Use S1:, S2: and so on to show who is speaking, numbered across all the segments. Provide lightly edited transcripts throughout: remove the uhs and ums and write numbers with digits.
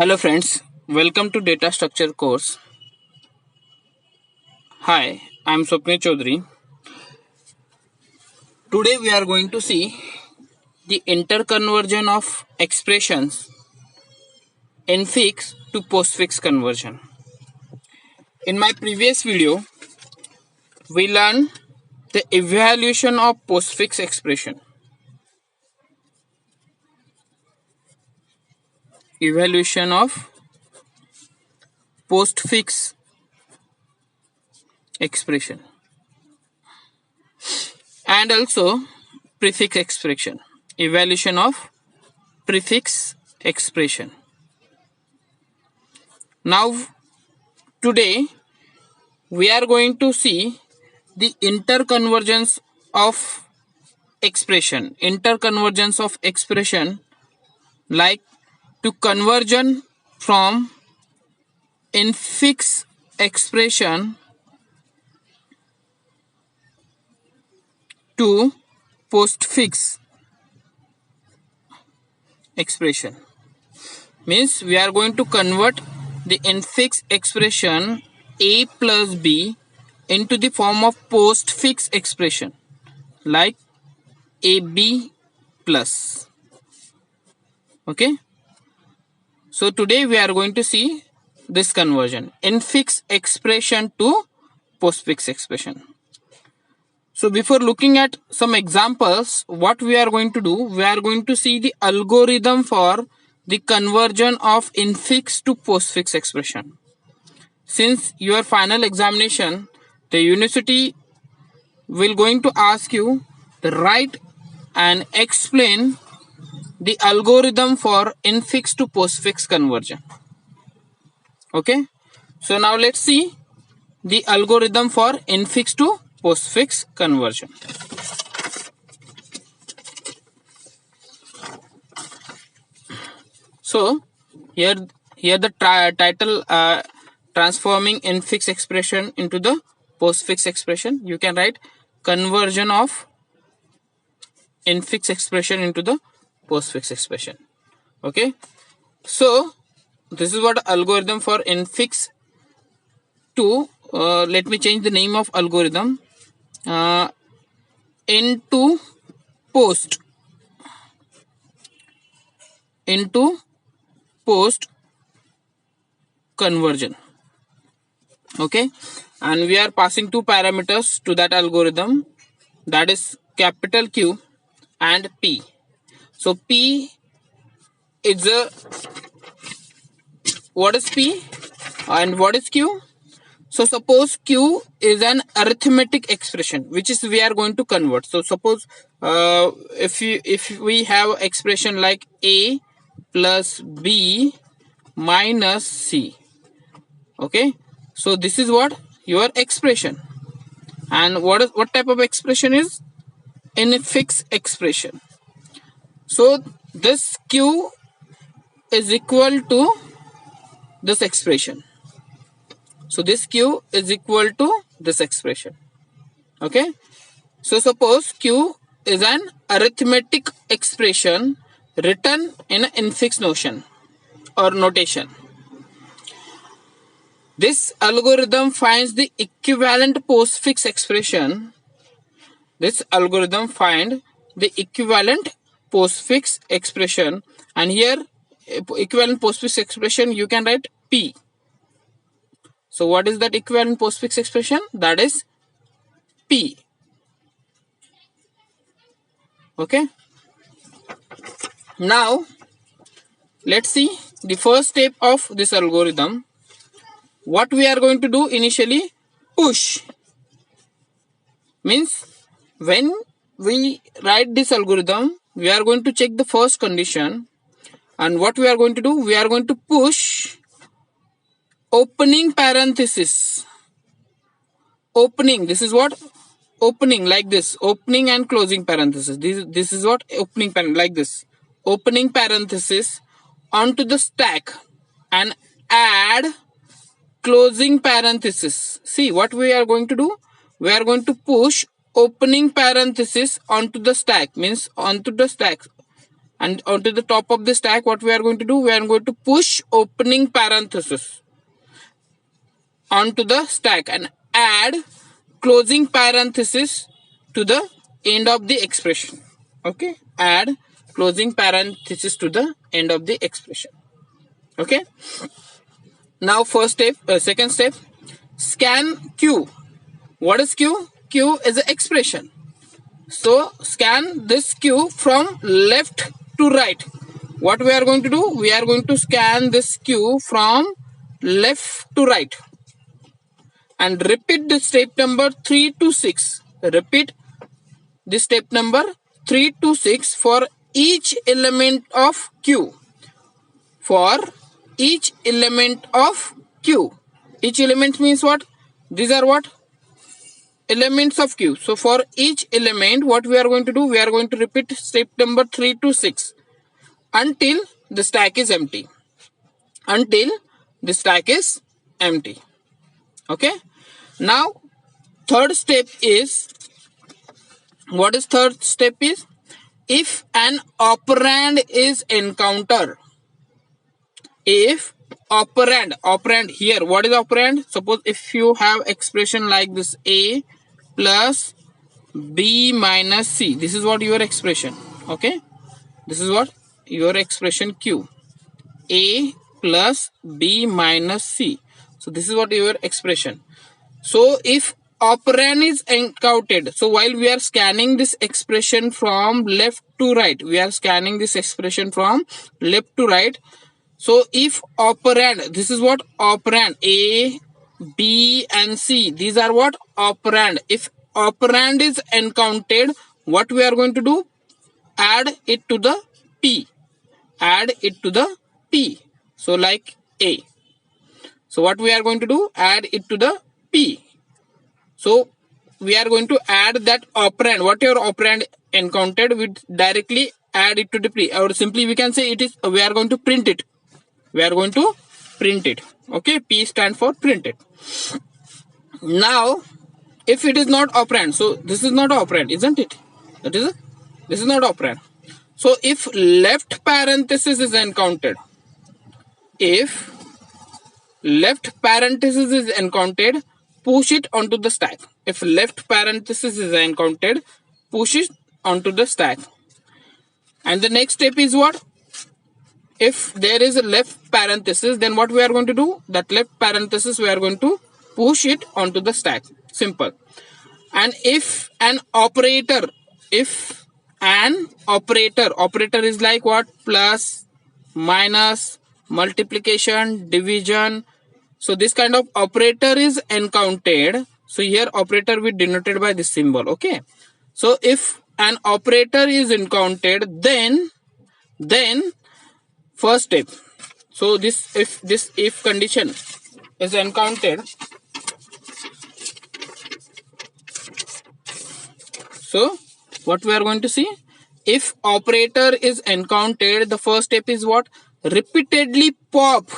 S1: Hello friends, welcome to data structure course. Hi, I am Swapnil Chaudhary. Today we are going to see the interconversion of expressions in fix to postfix conversion. In my previous video, we learned the evaluation of postfix expression. Evaluation of postfix expression and also prefix expression. Evaluation of prefix expression. Now today we are going to see the interconvergence of expression. Interconvergence of expression like to conversion from infix expression to postfix expression. Means we are going to convert the infix expression a plus b into the form of postfix expression like ab plus. Okay, so today we are going to see this conversion, infix expression to postfix expression. So before looking at some examples, what we are going to do, we are going to see the algorithm for the conversion of infix to postfix expression. Since your final examination, the university will going to ask you to write and explain the algorithm for infix to postfix conversion. Okay, so now let's see the algorithm for infix to postfix conversion. So here the title transforming infix expression into the postfix expression. You can write conversion of infix expression into the postfix expression. Okay, so this is what algorithm for infix to let me change the name of algorithm into post conversion. Okay, and we are passing two parameters to that algorithm, that is capital Q and P. So P is a, what is P and what is Q? So suppose Q is an arithmetic expression which is we are going to convert. So suppose if we have expression like A plus B minus C. Okay, so this is what your expression, and what type of expression is infix expression. So this Q is equal to this expression. So this Q is equal to this expression. Okay, so suppose Q is an arithmetic expression written in an infix notion or notation. This algorithm finds the equivalent postfix expression. This algorithm finds the equivalent postfix expression, and here equivalent postfix expression you can write P. So what is that equivalent postfix expression? That is P. Okay, now let's see the first step of this algorithm. What we are going to do initially, push. Means when we write this algorithm, we are going to check the first condition, and what we are going to do, we are going to push opening parenthesis. Opening, this is what opening, like this, opening and closing parenthesis. This is what opening parenthesis, like this, opening parenthesis onto the stack and add closing parenthesis. See what we are going to do, we are going to push opening parenthesis onto the stack, means onto the stack, and onto the top of the stack, what we are going to do, we are going to push opening parenthesis onto the stack and add closing parenthesis to the end of the expression. Okay, add closing parenthesis to the end of the expression. Okay, now first step, second step, scan Q. What is Q? Q is an expression. So scan this Q from left to right. What we are going to do? We are going to scan this Q from left to right and repeat the step number 3 to 6. Repeat the step number 3 to 6 for each element of Q. For each element of Q. Each element means what? These are what? Elements of Q. So for each element, what we are going to do? We are going to repeat step number 3 to 6 until the stack is empty. Until the stack is empty. Okay. Now, third step is, what is third step is? If an operand is encountered. If operand here, what is operand? Suppose if you have expression like this, A plus B minus C. This is what your expression. Okay. This is what your expression Q. A plus B minus C. So this is what your expression. So if operand is encountered, so while we are scanning this expression from left to right, we are scanning this expression from left to right. So if operand, this is what operand, A, B and C, these are what operand. If operand is encountered, what we are going to do? Add it to the P. Add it to the P. So like A. So what we are going to do? Add it to the P. So we are going to add that operand. What your operand encountered, we directly add it to the P. Or simply we can say it is, we are going to print it. We are going to print it. Okay, P stands for printed. Now, if it is not operand, so this is not operand, isn't it? This is not operand. So if left parenthesis is encountered, if left parenthesis is encountered, push it onto the stack. If left parenthesis is encountered, push it onto the stack. And the next step is what? If there is a left parenthesis, then what we are going to do? That left parenthesis we are going to push it onto the stack. Simple. And if an operator, operator is like what? Plus, minus, multiplication, division. So this kind of operator is encountered. So here operator we denoted by this symbol. Okay. So if an operator is encountered, then first step. So if condition is encountered. So what we are going to see? If operator is encountered, the first step is what? Repeatedly pop.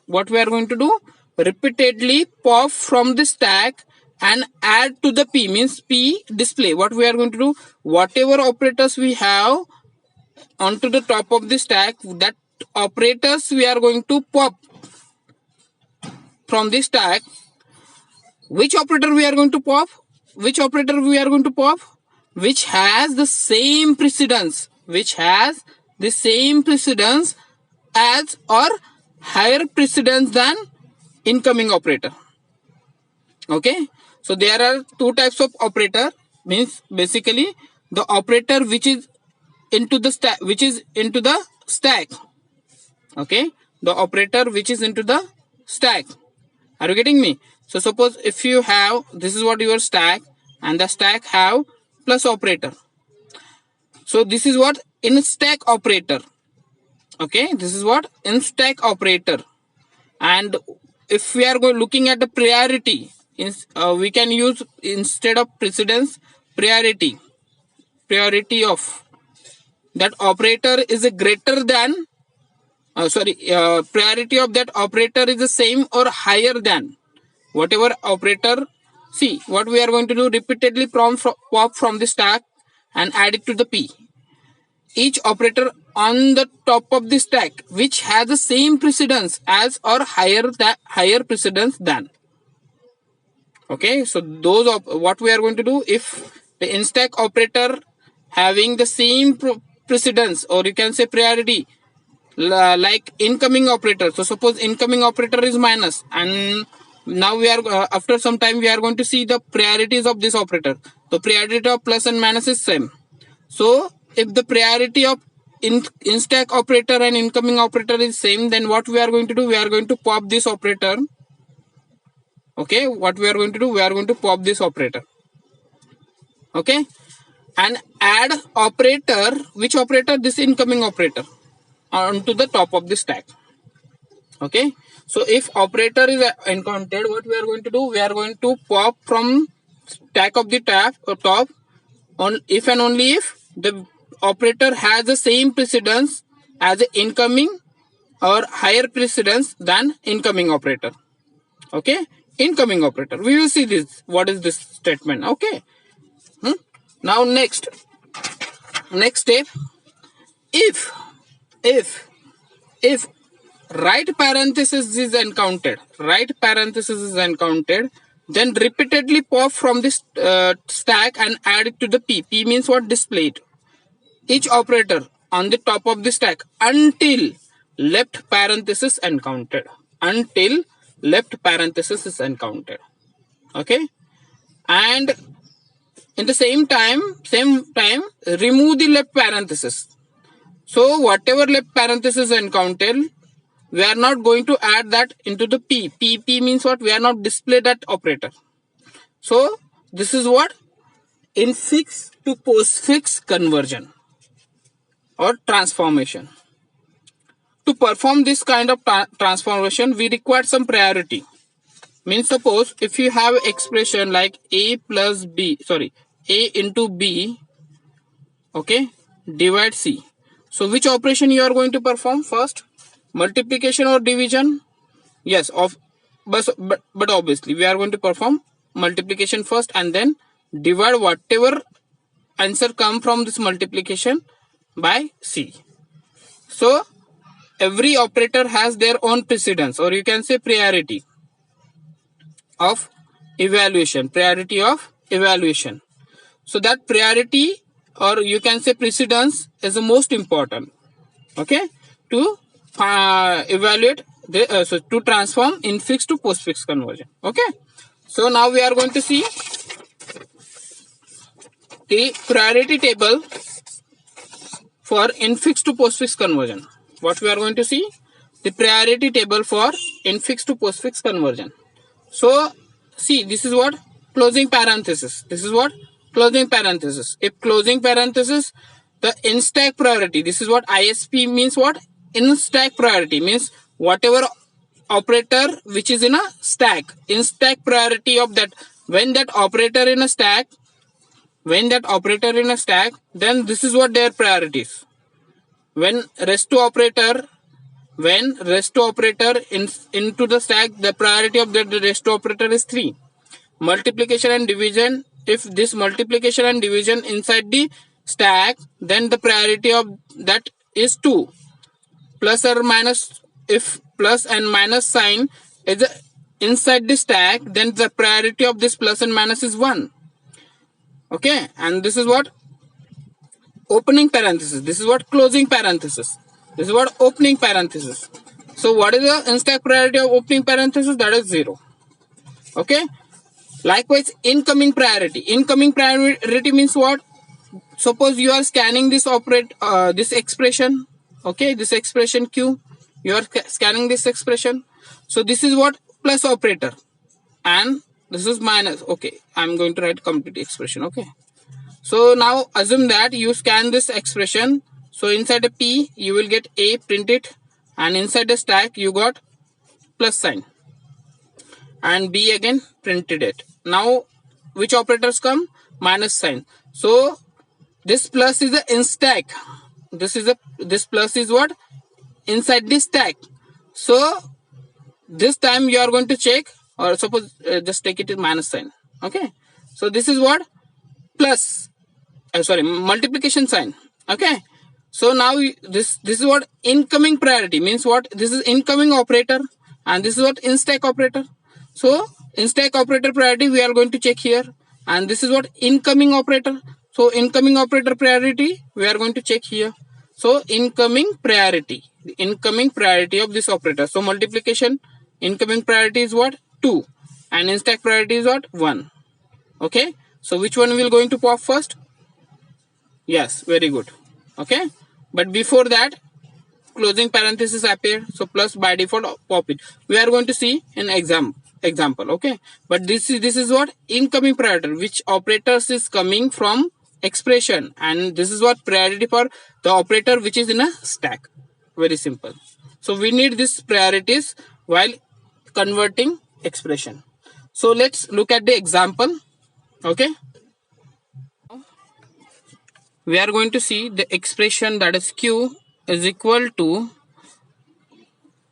S1: What we are going to do? Repeatedly pop from the stack and add to the P, means P display. What we are going to do? Whatever operators we have onto the top of the stack, that operators we are going to pop from the stack. Which operator we are going to pop? Which operator we are going to pop? Which has the same precedence. Which has the same precedence as or higher precedence than incoming operator. Okay. So there are two types of operator. Means basically the operator which is into the stack, okay, the operator which is into the stack. Are you getting me? So suppose if you have, this is what your stack, and the stack have plus operator. So this is what in stack operator. Okay, this is what in stack operator. And if we are looking at the priority, we can use instead of precedence, priority of that operator is a greater than priority of that operator is the same or higher than whatever operator. See what we are going to do, repeatedly pop from the stack and add it to the P. each operator on the top of the stack which has the same precedence as or higher precedence than. Okay, so those of what we are going to do, if the in stack operator having the same precedence, or you can say priority, like incoming operator. So suppose incoming operator is minus, and now we are after some time we are going to see the priorities of this operator. The priority of plus and minus is same. So if the priority of in stack operator and incoming operator is same, then what we are going to do, we are going to pop this operator. Okay, what we are going to do, we are going to pop this operator. Okay, and add operator. Which operator? This incoming operator onto the top of the stack. Okay, so if operator is encountered, what we are going to do, we are going to pop from stack of the top on if and only if the operator has the same precedence as the incoming or higher precedence than incoming operator. Okay, incoming operator. We will see this. What is this statement? Okay. Now next step. If right parenthesis is encountered, then repeatedly pop from this stack and add it to the P. P means what? Displayed. Each operator on the top of the stack until left parenthesis encountered. Until left parenthesis is encountered. Okay, and in the same time remove the left parenthesis. So whatever left parenthesis encountered, we are not going to add that into the P. P means what? We are not display that operator. So this is what? Infix to postfix conversion or transformation. To perform this kind of transformation, we require some priority. Means suppose if you have expression like A into B, okay, divide C. So which operation you are going to perform first? Multiplication or division? Yes, but obviously we are going to perform multiplication first and then divide whatever answer come from this multiplication by C. So every operator has their own precedence, or you can say priority of evaluation. So that priority, or you can say precedence, is the most important. Okay, to evaluate the so to transform infix to postfix conversion. Okay, so now we are going to see the priority table for infix to postfix conversion. What we are going to see? The priority table for infix to postfix conversion. So see, this is what? Closing parenthesis. This is what? Closing parenthesis. If closing parenthesis, the in stack priority. This is what ISP means. What? In stack priority means whatever operator which is in a stack. In stack priority of that. When that operator in a stack, then this is what their priorities. When rest to operator into the stack, the priority of the rest to operator is 3. Multiplication and division, if this multiplication and division inside the stack, then the priority of that is 2. Plus or minus, if plus and minus sign is inside the stack, then the priority of this plus and minus is 1. Okay, and this is what? Opening parenthesis. This is what? Closing parenthesis. This is what? Opening parenthesis. So what is the in stack priority of opening parenthesis? That is 0. Okay. Likewise, incoming priority. Incoming priority means what? Suppose you are scanning this this expression. Okay, this expression Q. You are scanning this expression. So this is what? Plus operator, and this is minus. Okay, I'm going to write complete expression. Okay. So now assume that you scan this expression. So inside a P you will get A, print it, and inside the stack you got plus sign, and B again printed it. Now which operators come? Minus sign. So this plus is the in stack. This plus is what? Inside this stack. So this time you are going to check, or suppose just take it as minus sign. Okay. So this is what? Plus. Sorry, multiplication sign. Okay. So now this is what incoming priority means. What this is incoming operator, and this is what in stack operator. So in stack operator priority we are going to check here, and this is what incoming operator. So incoming operator priority we are going to check here. So incoming priority, the incoming priority of this operator. So multiplication, incoming priority is what 2, and in stack priority is what 1. Okay. So which one will going to pop first? Yes, very good. Okay. But before that, closing parenthesis appear, so plus by default pop it. We are going to see an example. Okay. But this is what incoming priority, which operators is coming from expression, and this is what priority for the operator which is in a stack. Very simple. So we need these priorities while converting expression. So let's look at the example. Okay. We are going to see the expression, that is q is equal to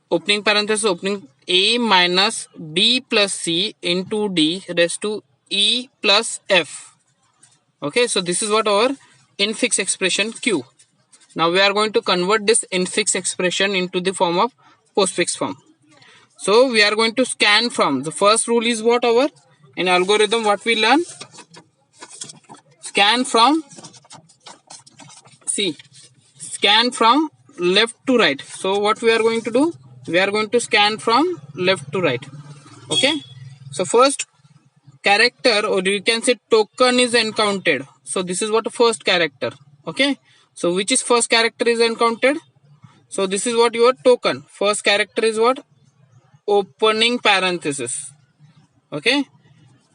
S1: opening parenthesis opening a minus b plus c into d raised to e plus f. Okay, so this is what our infix expression q. Now we are going to convert this infix expression into the form of postfix form. So we are going to scan from, the first rule is what our in algorithm what we learn, scan from, see, scan from left to right. So what we are going to do, we are going to scan from left to right. Okay, so first character, or you can say token, is encountered. So this is what the first character. Okay, so which is first character is encountered? So this is what your token. First character is what? Opening parenthesis. Okay,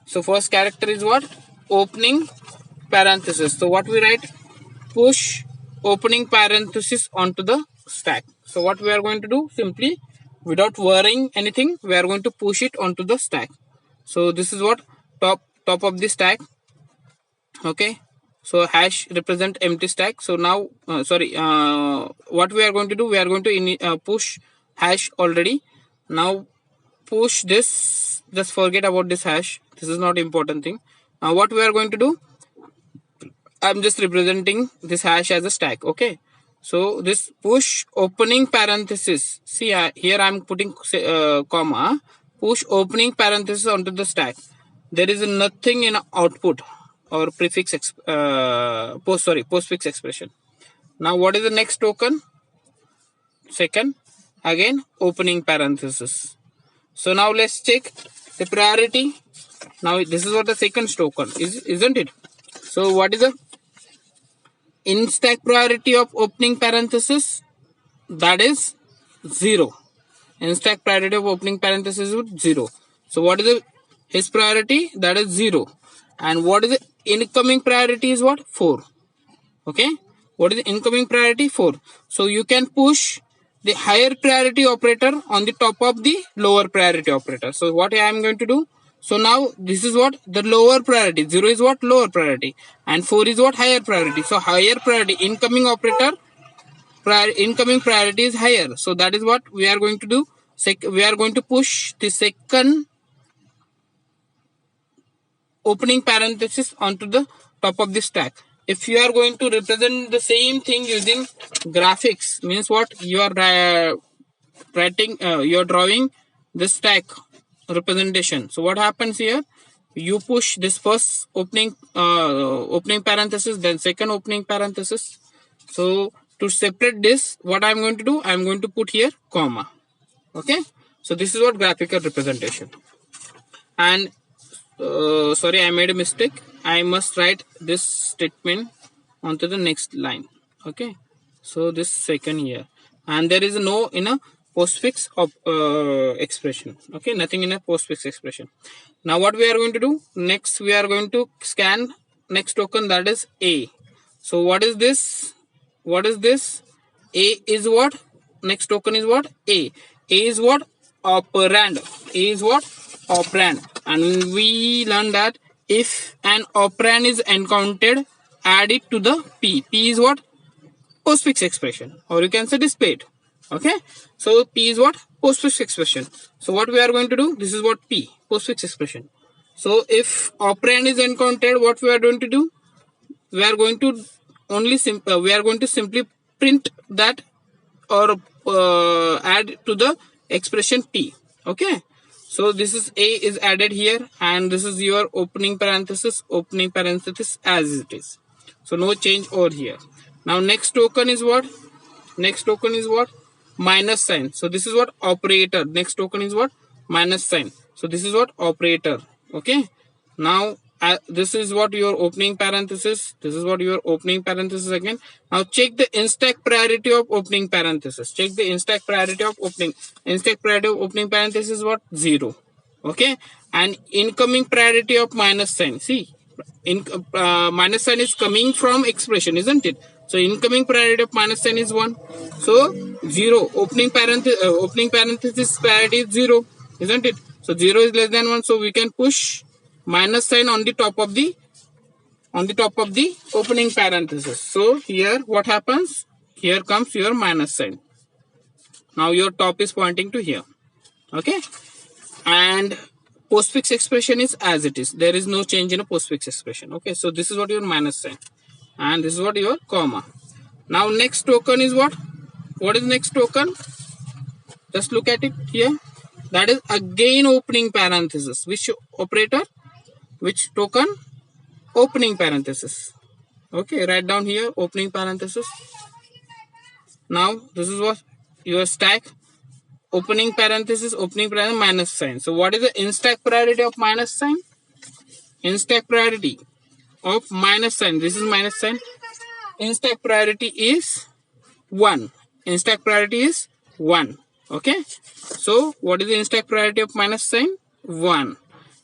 S1: so first character is what? Opening parenthesis. So what we write? Push opening parenthesis onto the stack. So what we are going to do, simply without worrying anything, we are going to push it onto the stack. So this is what top of the stack. Okay, so hash represent empty stack. So now what we are going to do, we are going to push hash already. Now push this, just forget about this hash, this is not important thing. Now what we are going to do, I'm just representing this hash as a stack. Okay, so this push opening parenthesis, see here I'm putting comma, push opening parenthesis onto the stack. There is nothing in output or postfix expression. Now what is the next token? Second, again opening parenthesis. So now let's check the priority. Now this is what the second token is, isn't it? So what is the in stack priority of opening parenthesis? That is 0. In stack priority of opening parenthesis is 0. So what is the his priority? That is 0. And what is the incoming priority is what? 4. Okay, what is the incoming priority? 4. So you can push the higher priority operator on the top of the lower priority operator. So what I am going to do, so now this is what the lower priority, 0 is what lower priority, and 4 is what higher priority. So higher priority incoming operator, incoming priority is higher. So that is what we are going to do. We are going to push the second opening parenthesis onto the top of the stack. If you are going to represent the same thing using graphics, means what you are writing, you are drawing the stack representation. So what happens here? You push this first opening parenthesis, then second opening parenthesis. So to separate this, what I am going to do, I am going to put here comma. Okay, so this is what graphical representation. And sorry, I made a mistake. I must write this statement onto the next line. Okay, so this second here, and there is no in a postfix of expression. Okay, nothing in a postfix expression. Now what we are going to do next, we are going to scan next token, that is A. So what is this? What is this? A is what? Next token is what? A. A is what? Operand. A is what? Operand. And we learned that if an operand is encountered, add it to the P. P is what? Postfix expression, or you can say displayed. Okay, so P is what? Postfix expression. So what we are going to do, this is what P, postfix expression. So if operand is encountered, what we are going to do, we are going to simply print that or add to the expression t. Okay, so this is a is added here, and this is your opening parenthesis as it is. So no change over here. Now next token is what? Next token is what? Minus sign. So this is what? Operator. Next token is what? Minus sign. So this is what? Operator. Okay. Now this is what your opening parenthesis. This is what your opening parenthesis again. Now check the instack priority of opening parenthesis. Check the instack priority of opening. Instack priority of opening parenthesis is what? 0. Okay. And incoming priority of minus sign. See, minus sign is coming from expression, isn't it? So incoming priority of minus sign is 1. So 0. Opening parenthesis priority is 0, isn't it? So 0 is less than 1. So we can push minus sign on the top of the opening parenthesis. So here what happens? Here comes your minus sign. Now your top is pointing to here. Okay. And postfix expression is as it is. There is no change in a postfix expression. Okay. So this is what your minus sign. And this is what your comma. Now next token is what? What is next token? Just look at it here. That is again opening parenthesis. Which operator? Which token? Opening parenthesis. Okay, write down here opening parenthesis. Now this is what your stack. Opening parenthesis minus sign. So what is the instack priority of minus sign? Instack priority of minus sign. This is minus sign. Instack priority is 1. Instack priority is 1. Okay. So what is the instack priority of minus sign? 1.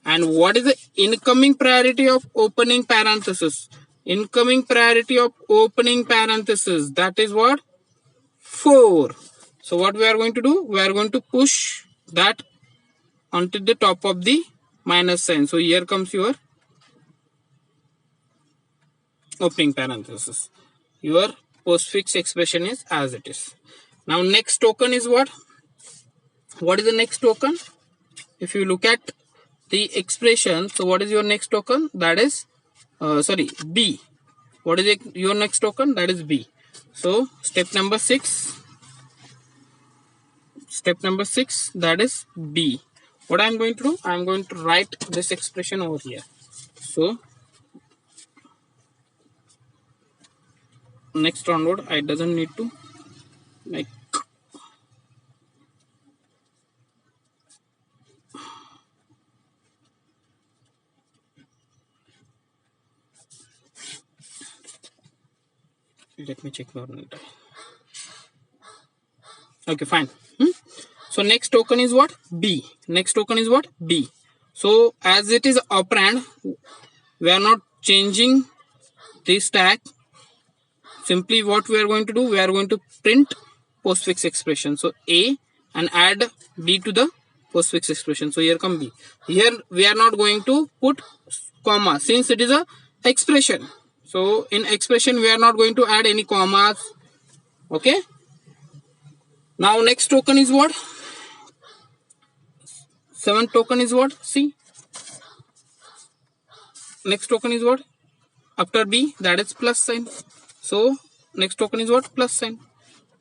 S1: And what is the incoming priority of opening parenthesis? Incoming priority of opening parenthesis. That is what? 4. So what we are going to do? We are going to push that onto the top of the minus sign. So here comes your opening parenthesis. Your postfix expression is as it is. Now next token is what? What is the next token? If you look at the expression, so what is your next token? That is B. What is your next token? That is B. So step number 6. Step number 6, that is B. What I am going to do? I am going to write this expression over here. So next onward, I doesn't need to like let me check your data. Okay, fine. So next token is what? B. Next token is what? B. So as it is operand, we are not changing the stack. Simply what we are going to do? We are going to print postfix expression. So A and add B to the postfix expression. So here come B. Here we are not going to put comma since it is a expression. So in expression we are not going to add any commas. Okay. Now next token is what? 7th token is what? C. Next token is what? After B, that is plus sign. So next token is what? Plus sign.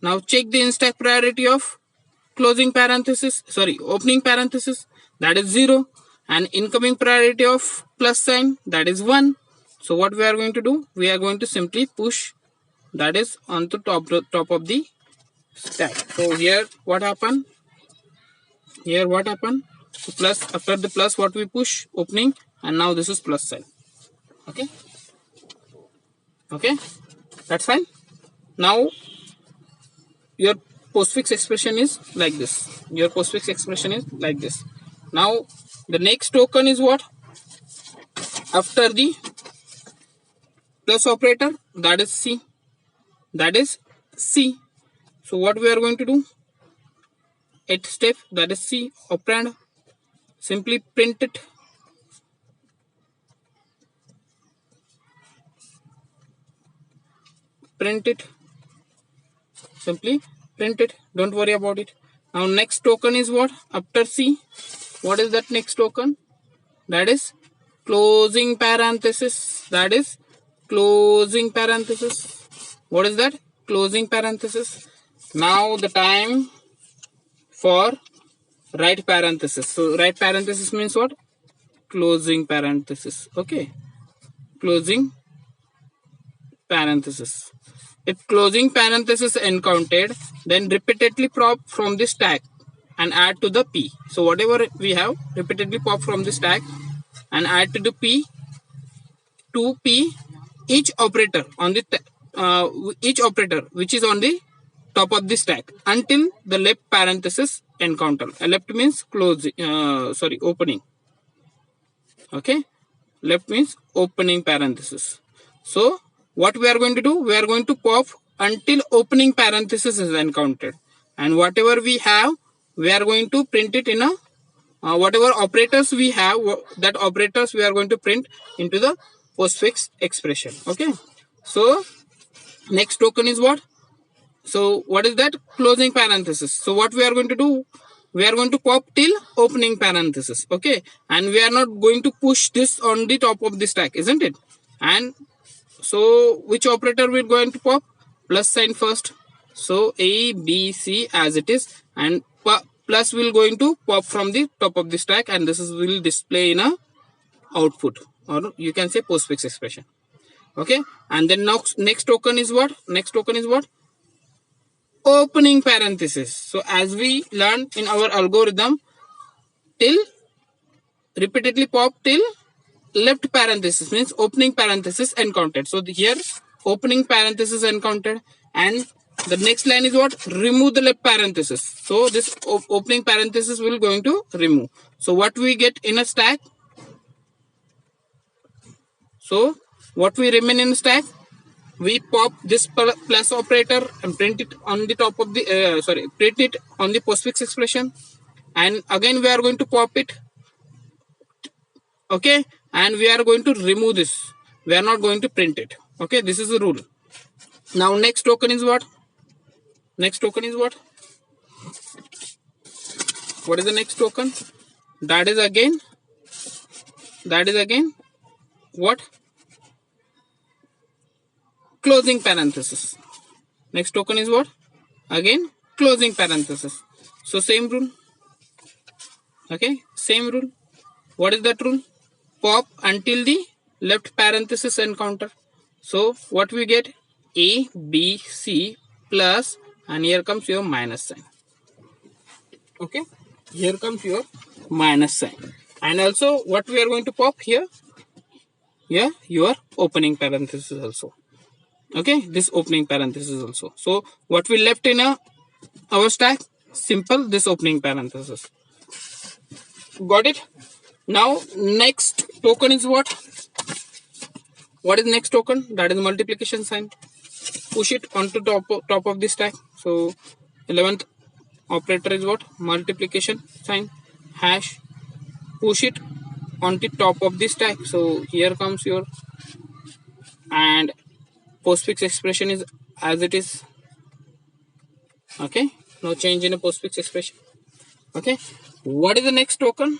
S1: Now check the instack priority of opening parenthesis. That is 0. And incoming priority of plus sign, that is 1. So what we are going to do? We are going to simply push that is on the top of the stack. So here what happened? Here what happened? So plus, after the plus what we push? Opening, and now this is plus sign. Okay. Okay. That's fine. Now your postfix expression is like this. Your postfix expression is like this. Now the next token is what? After the plus operator, that is C. That is C. So what we are going to do? 8th step, that is C operand. Simply print it. Print it. Simply print it. Don't worry about it. Now next token is what? After C. What is that next token? That is closing parenthesis. That is closing parenthesis. What is that? closing parenthesis. Now the time for right parenthesis. So right parenthesis means what? Closing parenthesis. Okay, closing parenthesis. If closing parenthesis encountered, then repeatedly pop from the stack and add to the P. So whatever we have, repeatedly pop from the stack and add to the P, to P, each operator on the each operator which is on the top of the stack until the left parenthesis encounter. Left means closing, opening. Okay, left means opening parenthesis. So what we are going to do, we are going to pop until opening parenthesis is encountered, and whatever we have, we are going to print it in a whatever operators we have, that operators we are going to print into the postfix expression. Okay, so next token is what? So what is that? Closing parenthesis. So what we are going to do, we are going to pop till opening parenthesis. Okay, and we are not going to push this on the top of the stack, isn't it? And so which operator we're going to pop? Plus sign first. So A, B, C as it is, and plus will going to pop from the top of the stack, and this is will display in a output, or you can say postfix expression. Okay, and then next token is what? Next token is what? Opening parenthesis. So as we learned in our algorithm, till repeatedly pop till left parenthesis means opening parenthesis encountered. So here opening parenthesis encountered, and the next line is what? Remove the left parenthesis. So this opening parenthesis will going to remove. So what we get in a stack? So what we remain in stack? We pop this plus operator and print it on the top of the print it on the postfix expression, and again we are going to pop it. Okay, and we are going to remove this. We are not going to print it. Okay, this is the rule. Now next token is what? Next token is what? What is the next token? That is again what? Closing parenthesis. Next token is what? Again closing parenthesis. So same rule. Okay, same rule. What is that rule? Pop until the left parenthesis encounter. So what we get? A, B, C plus, and here comes your minus sign. Okay, here comes your minus sign. And also what we are going to pop here? Yeah, your opening parenthesis also. Okay, this opening parenthesis also. So what we left in our stack? Simple, this opening parenthesis. Got it? Now next token is what? What is next token? That is multiplication sign. Push it onto top of the stack. So 11th operator is what? Multiplication sign, hash. Push it on the top of the stack. So here comes your, and postfix expression is as it is. Okay, no change in a postfix expression. Okay, what is the next token?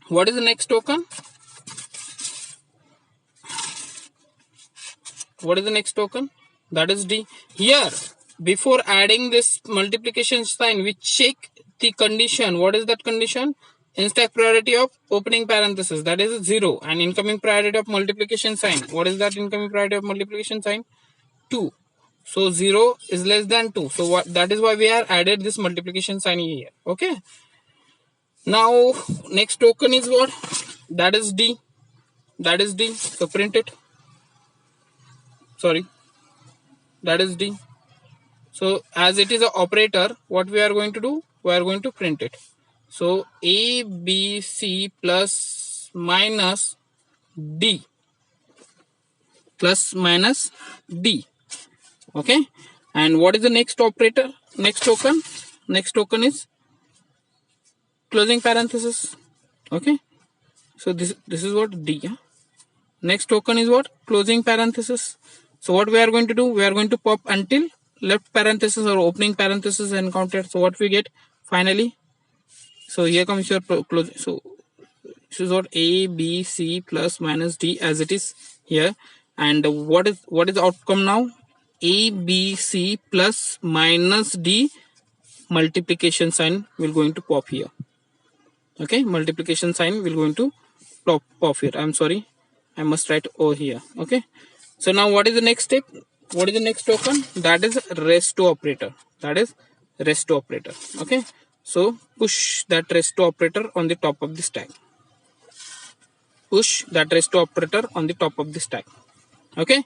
S1: What is the next token? What is the next token? That is D. Here, before adding this multiplication sign, we check the condition. What is that condition? In stack priority of opening parenthesis, that is 0, and incoming priority of multiplication sign. What is that incoming priority of multiplication sign? 2. So 0 is less than 2. So what? That is why we are added this multiplication sign here. Okay. Now next token is what? That is D. That is D. So print it. Sorry. That is D. So as it is an operator, what we are going to do? We are going to print it. So A, B, C plus minus D. Plus minus D. Okay. And what is the next operator? Next token? Next token is closing parenthesis. Okay. So this is what? D. Yeah? Next token is what? Closing parenthesis. So what we are going to do? We are going to pop until left parenthesis or opening parenthesis encountered. So what we get finally? So here comes your close. So this is what? A, B, C plus minus D as it is here. And what is the outcome now? A, B, C plus minus D multiplication sign will going to pop here. Okay, multiplication sign will going to pop here. I'm sorry, I must write O here. Okay, so now what is the next step? What is the next token? That is rest operator. That is rest operator. Okay, so push that rest operator on the top of the stack. Push that rest operator on the top of the stack. Okay,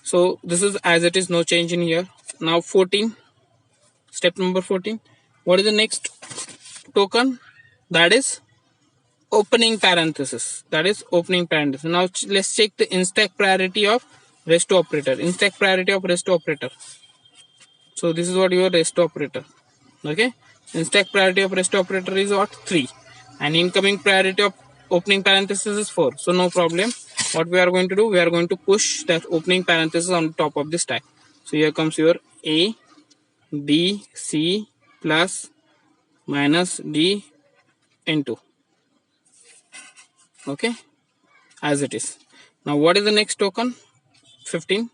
S1: so this is as it is, no change in here. Now 14, step number 14. What is the next token? That is opening parenthesis. That is opening parenthesis. Now let's check the in-stack priority of rest operator. In-stack priority of rest operator. So this is what your rest operator. Okay, in-stack priority of rest operator is what? 3, and incoming priority of opening parenthesis is 4. So no problem. What we are going to do? We are going to push that opening parenthesis on top of the stack. So here comes your A, B, C plus minus D into. Okay, as it is. Now what is the next token? 15.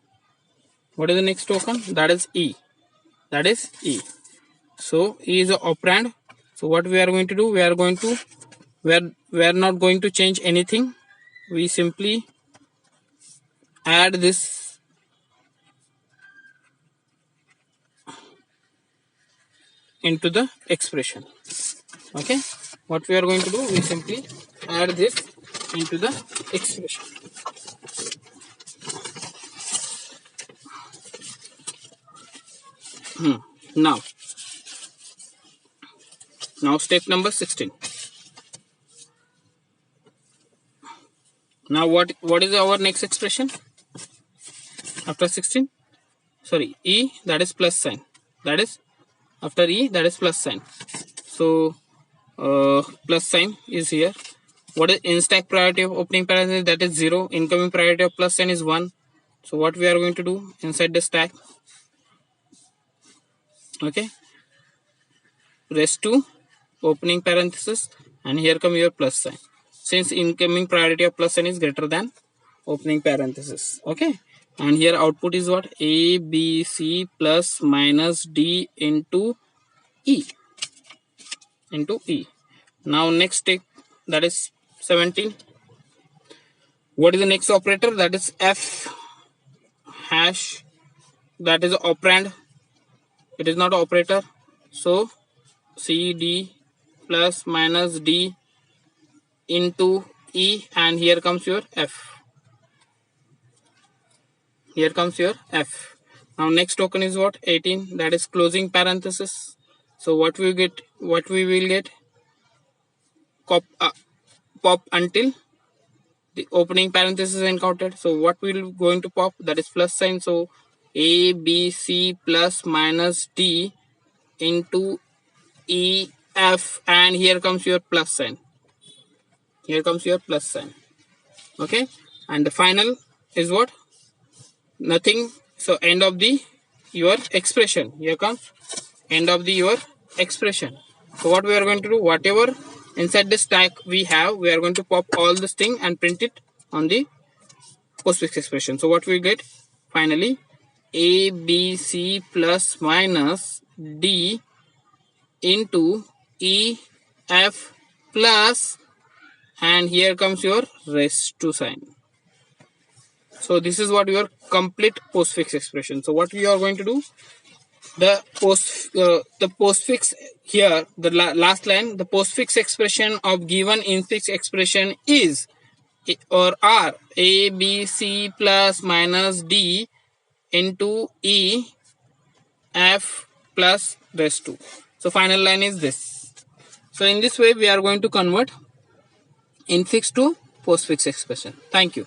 S1: What is the next token? That is E. That is E. So E is an operand. So what we are going to do? We are not going to change anything. We simply add this into the expression. Okay, what we are going to do? We simply add this into the expression. Now step number 16. Now what is our next expression after 16? Sorry, E, that is plus sign. That is after E, that is plus sign. So plus sign is here. What is in-stack priority of opening parenthesis? That is 0. Incoming priority of plus sign is 1. So what we are going to do inside the stack? Okay, rest to opening parenthesis, and here come your plus sign, since incoming priority of plus sign is greater than opening parenthesis. Okay, and here output is what? A, B, C plus minus D into E. Now next step, that is 17. What is the next operator? That is F hash. That is operand. It is not operator. So C, D plus minus D into E, and here comes your F. Here comes your F. Now next token is what? 18. That is closing parenthesis. So what we will get? Pop until the opening parenthesis is encountered. So what will going to pop? That is plus sign. So A, B, C plus minus D into E, F, and here comes your plus sign. Here comes your plus sign. Okay, and the final is what? Nothing. So end of the your expression. Here comes end of the your expression. So what we are going to do? Whatever inside the stack we have, we are going to pop all this thing and print it on the postfix expression. So what we get finally? A, B, C plus minus D into E, F plus, and here comes your rest to sign. So this is what your complete postfix expression. So what we are going to do? The postfix here, the last line, the postfix expression of given infix expression is or are A, B, C plus minus D into E, F plus rest 2. So final line is this. So in this way we are going to convert infix to postfix expression. Thank you.